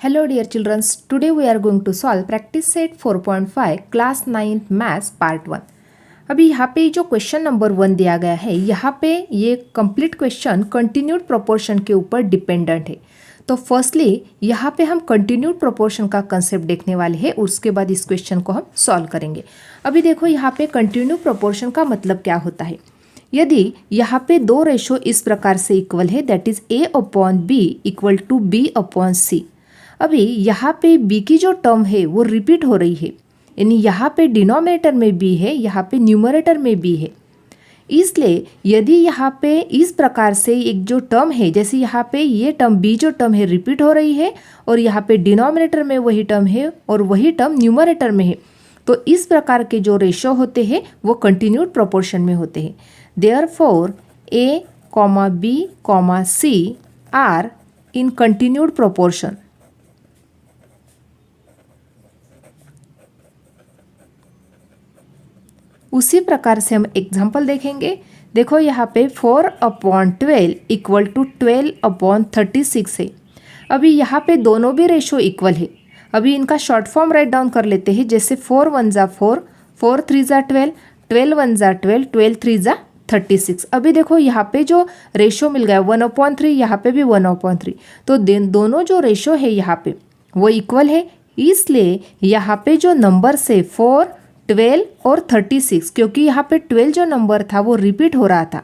Hello dear children, today we are going to solve practice set 4.5 class 9th maths part 1। अभी यहाँ पे जो question number 1 दिया गया है, यहाँ पे ये कंप्लीट क्वेश्चन कंटिन्यूड प्रोपोर्शन के ऊपर डिपेंडेंट है। तो फर्स्टली यहाँ पे हम कंटिन्यूड प्रोपोर्शन का कंसेप्ट देखने वाले हैं, उसके बाद इस क्वेश्चन को हम सॉल्व करेंगे। अभी देखो यहाँ पे कंटिन्यूड प्रोपोर्शन का मतलब क्या होता है। यदि यहाँ पे दो रेशो इस प्रकार से इक्वल है, that is a upon B equal to b upon C. अभी यहाँ पे b की जो टर्म है वो रिपीट हो रही है, यानी यहाँ पे डिनोमिनेटर में b है, यहाँ पे न्यूमरेटर में b है। इसलिए यदि यहाँ पे इस प्रकार से एक जो टर्म है, जैसे यहाँ पे ये टर्म b जो टर्म है रिपीट हो रही है और यहाँ पे डिनोमिनेटर में वही टर्म है और वही टर्म न्यूमरेटर में है, तो इस प्रकार के जो रेशो होते हैं वो कंटिन्यूड प्रोपोर्शन में होते हैं। Therefore a, b, c are in continued proportion. उसी प्रकार से हम एग्जाम्पल देखेंगे। देखो यहाँ पे 4/12 इक्वल टू 12/36 है। अभी यहाँ पे दोनों भी रेशो इक्वल है। अभी इनका शॉर्ट फॉर्म राइट डाउन कर लेते हैं, जैसे 4 1 जा 4, 4 3 जा 12, 12 1 जा 12, 12 3 जा 36। अभी देखो यहाँ पे जो रेशो मिल गया 1/3, यहाँ पे भी 1/3, तो दोनों जो रेशो है यहाँ पे वो इक्वल है। इसलिए यहाँ पे जो नंबर से 4, 12 और 36, क्योंकि यहाँ पे 12 जो नंबर था वो रिपीट हो रहा था,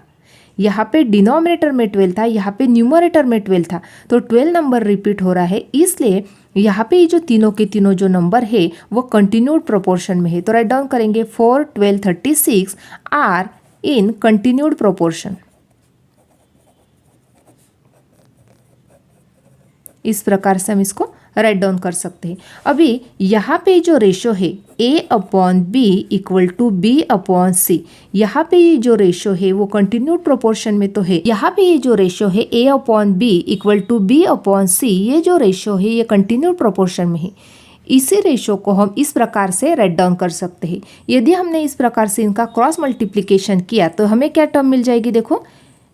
यहाँ पे डिनोमिनेटर में 12 था, यहाँ पे न्यूमरेटर में 12 था, तो 12 नंबर रिपीट हो रहा है। इसलिए यहाँ पे ये जो तीनों के तीनों जो नंबर है वो कंटिन्यूड प्रोपोर्शन में है। तो राइट डाउन करेंगे 4, 12, 36 आर इन कंटिन्यूड प्रोपोर्शन। इस प्रकार से हम इसको राइट डाउन कर सकते हैं। अभी यहाँ पे जो रेशो है a upon B equal to b upon C, यहाँ पे ये जो रेशो है वो कंटिन्यूड प्रोपोर्शन में तो है। यहाँ पे ये जो रेशो है a upon B equal to b upon C, ये जो रेशो है ये कंटिन्यूड प्रोपोर्शन में है। इसी रेशो को हम इस प्रकार से राइट डाउन कर सकते हैं। यदि हमने इस प्रकार से इनका क्रॉस मल्टीप्लीकेशन किया तो हमें क्या टर्म मिल जाएगी। देखो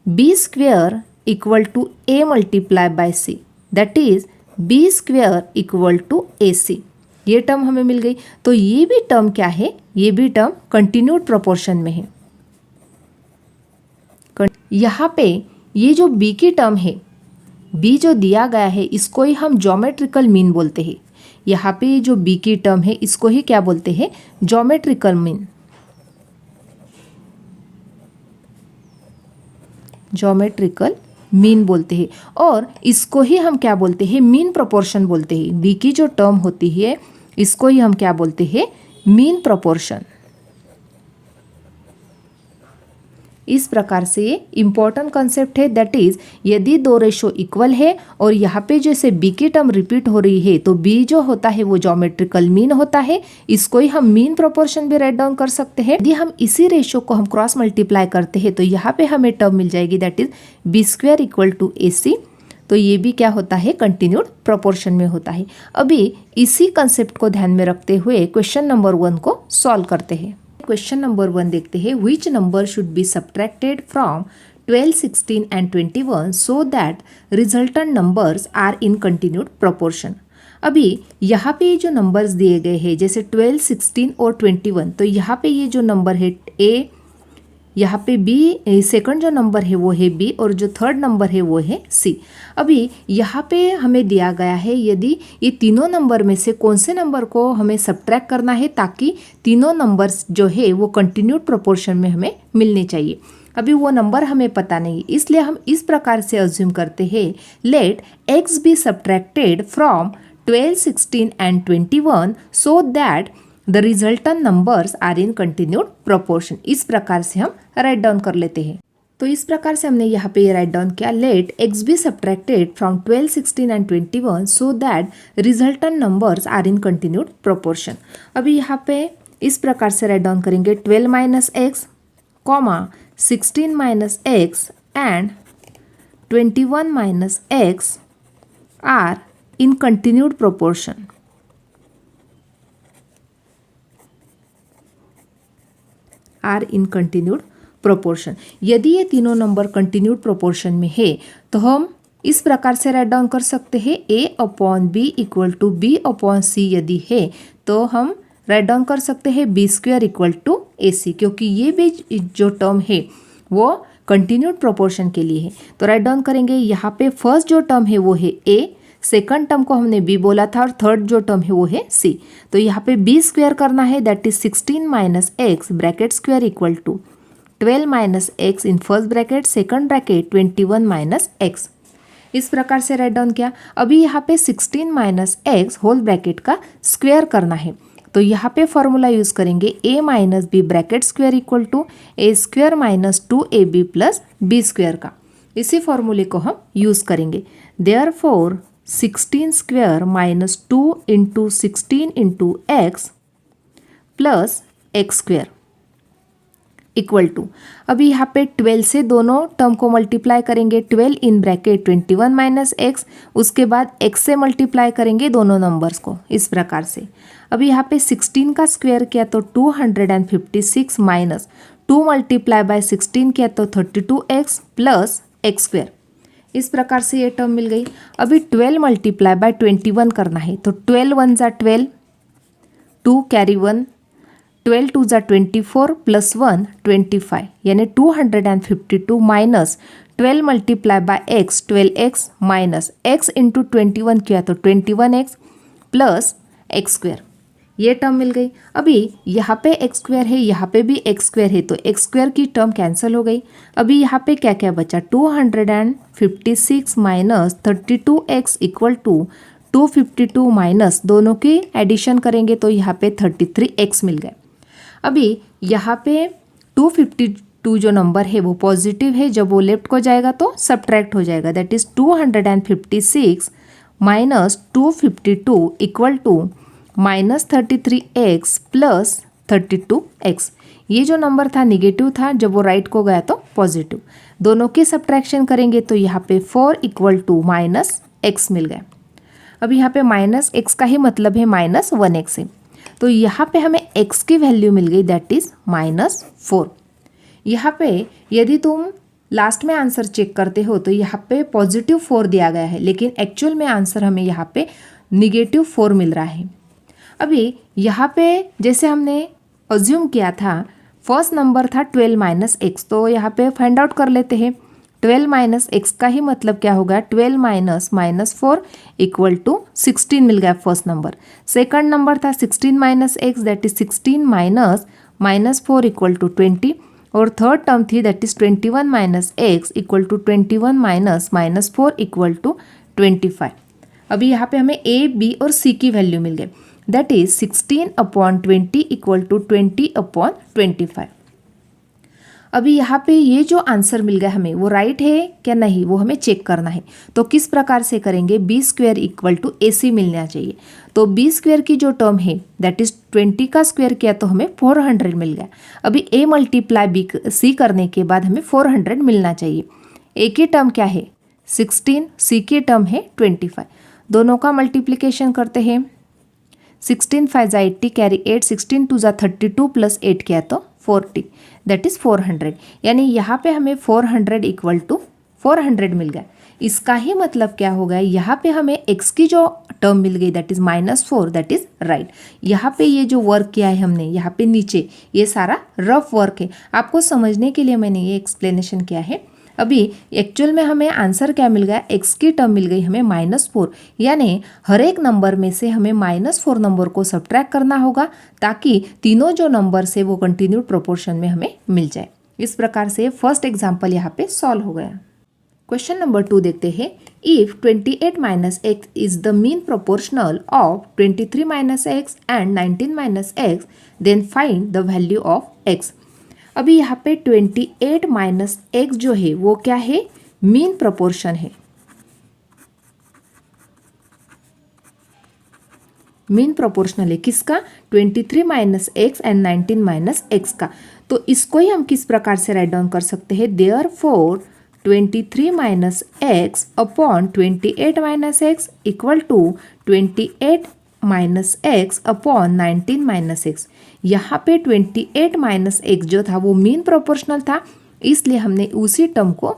b² equal to a multiply by C, that is b² equal to ac। ये टर्म हमें मिल गई। तो ये भी टर्म क्या है, ये भी टर्म कंटिन्यूड प्रोपोर्शन में है। यहाँ पे ये जो b की टर्म है, b जो दिया गया है इसको ही हम ज्योमेट्रिकल मीन बोलते हैं। यहाँ पे ये जो b की टर्म है इसको ही क्या बोलते हैं, ज्योमेट्रिकल मीन। ज्योमेट्रिकल मीन बोलते हैं और इसको ही हम क्या बोलते हैं, मीन प्रोपोर्शन बोलते हैं। b की जो टर्म होती है इसको ही हम क्या बोलते हैं, मीन प्रोपोर्शन। इस प्रकार से ये इंपॉर्टेंट कंसेप्ट है, दैट इज यदि दो रेशो इक्वल है और यहाँ पे जैसे b की टर्म रिपीट हो रही है तो b जो होता है वो ज्योमेट्रिकल मीन होता है। इसको ही हम मीन प्रोपोर्शन भी राइट डाउन कर सकते हैं। यदि हम इसी रेशो को हम क्रॉस मल्टीप्लाई करते हैं तो यहाँ पे हमें टर्म मिल जाएगी, that is b² equal to ac। तो ये भी क्या होता है, कंटिन्यूड प्रोपोर्शन में होता है। अभी इसी कंसेप्ट को ध्यान में रखते हुए क्वेश्चन नंबर 1 को सॉल्व करते हैं। क्वेश्चन नंबर 1 देखते हैं। Which number should be subtracted from 12, 16 and 21 so that resultant numbers are in continued proportion. अभी यहाँ पे ये जो नंबर्स दिए गए हैं जैसे 12, 16 और 21, तो यहाँ पे ये जो नंबर है a, यहाँ पे b, सेकंड जो नंबर है वो है b और जो थर्ड नंबर है वो है c। अभी यहाँ पे हमें दिया गया है यदि ये तीनों नंबर में से कौन से नंबर को हमें सब्ट्रैक्ट करना है ताकि तीनों नंबर्स जो है वो कंटिन्यूड प्रोपोर्शन में हमें मिलने चाहिए। अभी वो नंबर हमें पता नहीं, इसलिए हम इस प्रकार से अज्यूम करते हैं, let x be subtracted from 12, 16 and 21 so that the resultant numbers are in continued proportion. इस प्रकार से हम राइट डाउन कर लेते हैं। तो इस प्रकार से हमने यहाँ पे राइट डाउन किया, let x be subtracted from 12, 16 and 21 so that resultant numbers are in continued proportion. अभी यहाँ पे इस प्रकार से राइट डाउन करेंगे 12 minus x, 16 minus x and 21 minus x are in continued proportion. Are in continued proportion. यदि ये तीनों नंबर कंटिन्यूड प्रोपोर्शन में है तो हम इस प्रकार से राइट डाउन कर सकते हैं a upon B equal to B upon C यदि है तो हम राइट डाउन कर सकते हैं B square equal to A C, क्योंकि ये भी जो टर्म है वो कंटिन्यूड प्रोपोर्शन के लिए है। तो राइट डाउन करेंगे, यहाँ पे फर्स्ट जो टर्म है वो है a, सेकंड टर्म को हमने b बोला था और थर्ड जो टर्म है वो है c। तो यहाँ पे b स्क्वायर करना है, that is 16 minus x bracket square equal to 12 minus x in first bracket, second bracket 21 minus x. इस प्रकार से राइट डाउन किया। अभी यहाँ पे 16 माइनस एक्स होल ब्रैकेट का स्क्वायर करना है, तो यहाँ पे फॉर्मूला यूज करेंगे a minus b bracket square equal to a square minus 2ab plus b square का। इसी फॉर्मूले को हम यूज करेंगे। Therefore 16 square minus 2 into 16 into x plus x square equal to, अभी यहाँ पे 12 से दोनों टर्म को मल्टीप्लाई करेंगे, 12 इन ब्रैकेट 21 माइनस एक्स, उसके बाद x से मल्टीप्लाई करेंगे दोनों नंबर्स को इस प्रकार से। अभी यहाँ पे 16 का स्क्वायर किया तो 256 माइनस 2 मल्टीप्लाई बाय 16 किया तो 32x प्लस एक्स स्क्वायर। इस प्रकार से ये टर्म मिल गई। अभी 12 मल्टीप्लाई बाय 21 करना है, तो 12 वन ज़ा 12, 2 कैरी 1, 12 टू ज़ा 24 प्लस 1 25, यानी 252 minus 12 multiply by x 12x minus x into 21 किया तो 21x प्लस एक्स स्क्वायर। ये टर्म मिल गई। अभी यहाँ पे एक्स स्क्वायर है, यहाँ पे भी एक्स स्क्वायर है, तो एक्स स्क्वायर की टर्म कैंसिल हो गई। अभी यहाँ पे क्या क्या बचा, 256 minus 32x equal to 252 minus दोनों की एडिशन करेंगे तो यहाँ पे 33x मिल गए। अभी यहाँ पे 252 जो नंबर है वो पॉजिटिव है, जब वो लेफ्ट को जाएगा तो सब्ट्रैक्ट हो जाएगा, that is 256 minus 252 equal to minus 33x plus 32x। ये जो नंबर था निगेटिव था, जब वो राइट को गया तो पॉजिटिव। दोनों की सब्ट्रैक्शन करेंगे तो यहाँ पे 4 इक्वल टू माइनस एक्स मिल गए। अब यहाँ पे माइनस एक्स का ही मतलब है माइनस 1x है, तो यहाँ पे हमें x की वैल्यू मिल गई, दैट इज -4। यहाँ पे यदि तुम लास्ट में आंसर चेक करते हो तो यहाँ पे +4 दिया गया है, लेकिन एक्चुअल में आंसर हमें यहाँ पे -4 मिल रहा है। अभी यहाँ पे जैसे हमने अज्यूम किया था, फर्स्ट नंबर था 12 माइनस एक्स, तो यहाँ पे फाइंड आउट कर लेते हैं। 12 माइनस एक्स का ही मतलब क्या होगा, 12 माइनस -4 इक्वल टू 16 मिल गया फर्स्ट नंबर। सेकंड नंबर था 16 minus x, that is 16 minus -4 equal to 20, और थर्ड टर्म थी that is 21 minus x equal to 21 minus -4 equal to 25। अभी यहाँ पे हमें ए, बी और सी की वैल्यू मिल गई, that is 16 upon 20 equal to 20 upon 25। अभी यहाँ पे ये जो आंसर मिल गया हमें वो राइट है क्या नहीं, वो हमें चेक करना है। तो किस प्रकार से करेंगे, B square equal to A सी मिलना चाहिए। तो बी स्क्वायर की जो टर्म है दैट इज 20 का स्क्वायर किया तो हमें 400 मिल गया। अभी ए मल्टीप्लाई बी सी करने के बाद हमें 400 मिलना चाहिए। ए की टर्म क्या है 16, सी की टर्म है 25। दोनों का मल्टीप्लीकेशन करते हैं, 16 5 ज़ा 80 कैरी 8, 16 2 ज़ा 32 प्लस 8 किया तो 40, दैट इज़ 400। यानी यहाँ पे हमें 400 इक्वल टू 400 मिल गया। इसका ही मतलब क्या हो गया, यहाँ पे हमें x की जो टर्म मिल गई that is -4, that is right. यहाँ पे ये जो वर्क किया है हमने, यहाँ पे नीचे ये सारा रफ वर्क है, आपको समझने के लिए मैंने ये एक्सप्लेनेशन किया है। अभी एक्चुअल में हमें आंसर क्या मिल गया, x की टर्म मिल गई हमें -4, यानी हर एक नंबर में से हमें -4 नंबर को सब्ट्रैक्ट करना होगा ताकि तीनों जो नंबर से वो कंटिन्यूड प्रोपोर्शन में हमें मिल जाए। इस प्रकार से फर्स्ट एग्जाम्पल यहाँ पे सॉल्व हो गया। क्वेश्चन नंबर 2 देखते हैं। If 28 minus x is the mean proportional of 23 minus x and 19 minus x, then find the value of x. अभी यहाँ पे 28 माइनस एक्स जो है वो क्या है, मीन प्रोपोर्शन है। मीन प्रोपोर्शनल है किसका, 23 minus x and 19 minus x का। तो इसको ही हम किस प्रकार से राइट डाउन कर सकते हैं, therefore 23 minus x upon 28 minus x equal to 28 minus x upon 19 minus x. यहाँ पे 28 माइनस एक्स जो था वो मीन प्रोपोर्शनल था, इसलिए हमने उसी टर्म को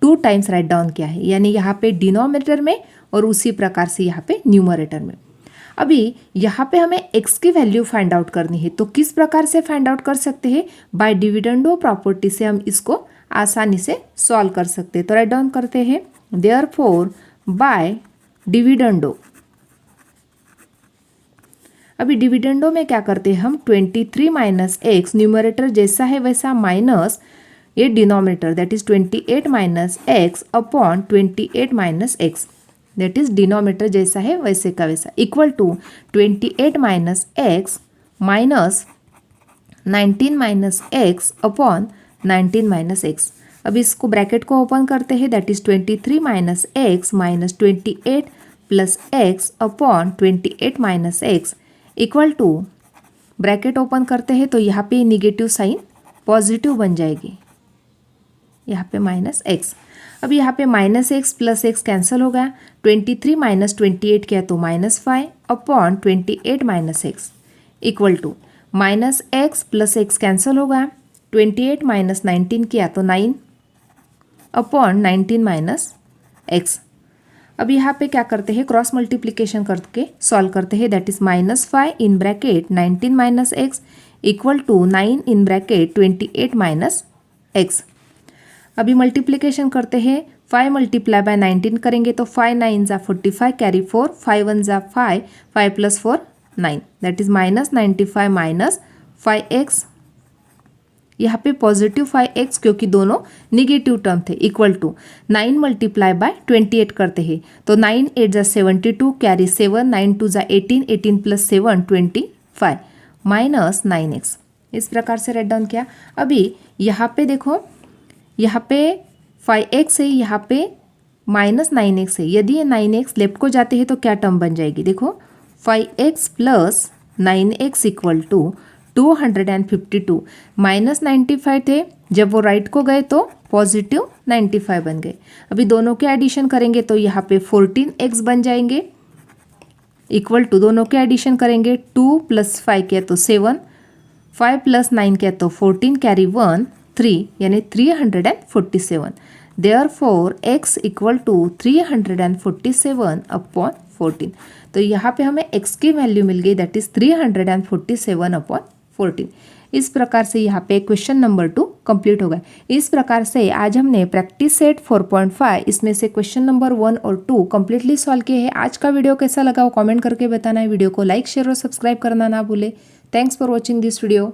2 टाइम्स राइट डाउन किया है, यानी यहाँ पे डिनोमिनेटर में और उसी प्रकार से यहाँ पे न्यूमरेटर में। अभी यहाँ पे हमें x की वैल्यू फाइंड आउट करनी है, तो किस प्रकार से फाइंड आउट कर सकते हैं? बाय डिविडेंडो प्रॉपर्टी से हम इसको आसानी से सॉल्व कर सकते हैं। तो राइट डाउन करते हैं, देयरफॉर बाय डिविडेंडो। अभी डिविडेंडो में क्या करते हैं हम? 23 माइनस एक्स, न्यूमरेटर जैसा है वैसा माइनस ये denominator, that is 28 minus x upon 28 minus x, that is denominator जैसा है वैसे का वैसा, equal to 28 minus x minus 19 minus x upon 19 minus x. अब इसको ब्रैकेट को ओपन करते हैं, that is 23 minus x minus 28 plus x upon 28 minus x equal to, bracket open करते हैं तो यहाँ पे निगेटिव साइन पॉजिटिव बन जाएगी, यहाँ पे माइनस एक्स। अब यहाँ पे minus x plus x cancel हो गया, 23 माइनस 28 किया तो -5 upon 28 minus x equal to minus x plus x cancel हो गया, 28 माइनस 19 किया तो 9 अपॉन 19 माइनस एक्स। अब यहाँ पे क्या करते हैं? क्रॉस मल्टीप्लिकेशन करके सॉल्व करते हैं, that is -5 in bracket 19 minus x equal to 9 in bracket 28 minus x. अभी मल्टीप्लिकेशन करते हैं, 5 मल्टीप्लाई बाय 19 करेंगे तो 5 9 जा 45 कैरी 4, 5 1 जा 5, 5 plus 4 9, that is -95 minus 5x, यहाँ पे पॉजिटिव 5x क्योंकि दोनों निगेटिव टर्म थे, इक्वल टू 9 मल्टीप्लाई बाय 28 करते हैं तो 9 8 जा 72 कैरी 7, 9 2 जा 18, 18 प्लस 7 25 माइनस 9x। इस प्रकार से राइट डाउन किया। अभी यहाँ पे देखो, यहाँ पे 5x है, यहाँ पे माइनस 9x है, यदि ये 9x लेफ्ट को जाते हैं तो क्या टर्म बन जाएगी? देखो 5x plus 9x equal to 252, minus 95 थे, जब वो राइट को गए तो पॉजिटिव 95 बन गए। अभी दोनों के एडिशन करेंगे तो यहाँ पे 14x बन जाएंगे इक्वल टू, दोनों के एडिशन करेंगे 2 प्लस 5 किया तो 7, 5 प्लस 9 किया तो 14 कैरी 1 3 यानी 347, therefore x equal to 347 upon 14। तो यहाँ पे हमें x की वैल्यू मिल गई, दैट इज 347 अपॉन 14। इस प्रकार से यहाँ पे क्वेश्चन नंबर 2 कंप्लीट होगा। इस प्रकार से आज हमने प्रैक्टिस सेट 4.5 इसमें से क्वेश्चन नंबर 1 और 2 कंप्लीटली सॉल्व किए हैं। आज का वीडियो कैसा लगा वो कमेंट करके बताना है। वीडियो को लाइक शेयर और सब्सक्राइब करना ना भूले। Thanks for watching this video.